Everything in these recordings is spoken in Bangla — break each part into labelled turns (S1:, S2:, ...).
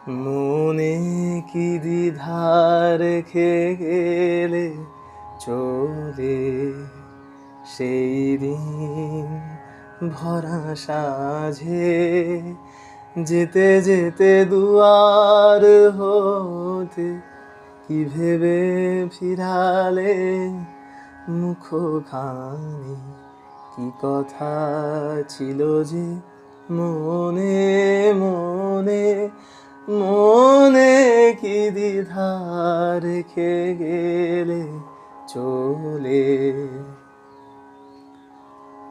S1: মনে কি দ্বিধা রেখে গেলে চলে সেই দিন ভরা সাঁঝে, যেতে যেতে দুয়ার হতে কি ভেবে ফিরালে মুখখানি, কি কথা ছিল যে মনে মনে, মনে কি দ্বিধা রেখে গেলে চলে।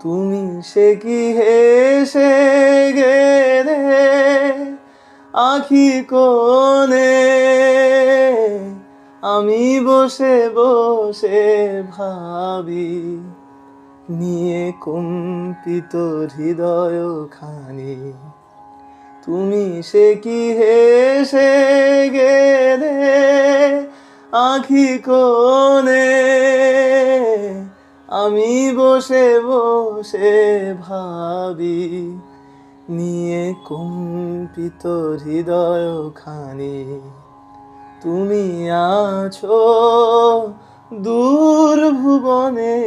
S1: তুমি সে কি হেসে গেলে আঁখি কোণে, আমি বসে বসে ভাবি নিয়ে কম্পিত হৃদয় খানি। তুমি সে কি হেসে গেলে আঁখি কোণে, আমি বসে বসে ভাবি নিয়ে কম্পিত হৃদয় খানি। তুমি আছো দূর ভুবনে,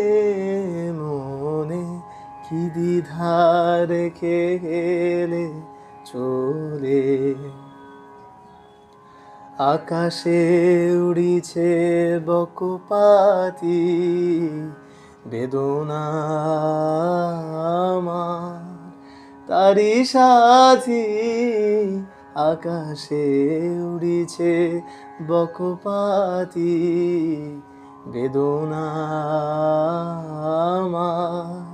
S1: মনে কি দ্বিধা রেখে গেলে চলে। আকাশে উড়িছে বকপাতি বেদনা আমার, তারি সাথী। আকাশে উড়িছে বকপাতি বেদনা আমার,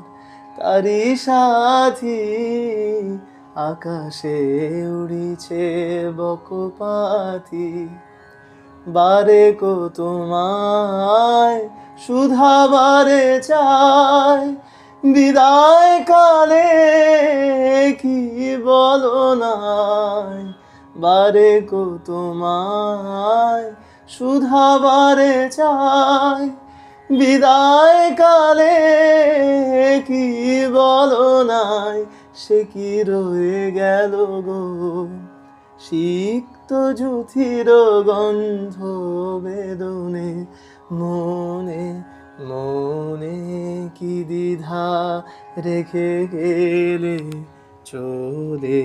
S1: তারি সাথী। আকাশে উড়িছে বকপাতি, বারে কো তোমায় শুধাবারে চাই, বিদায় কালে কি বলো নাই। বারে কো তোমায় শুধাবারে চাই, বিদায় কালে কি বলো নাই। সে কি রয়ে গেল গো সিক্ত জুথির গন্ধ বেদনে, মনে মনে কি দ্বিধা রেখে গেলে চলে।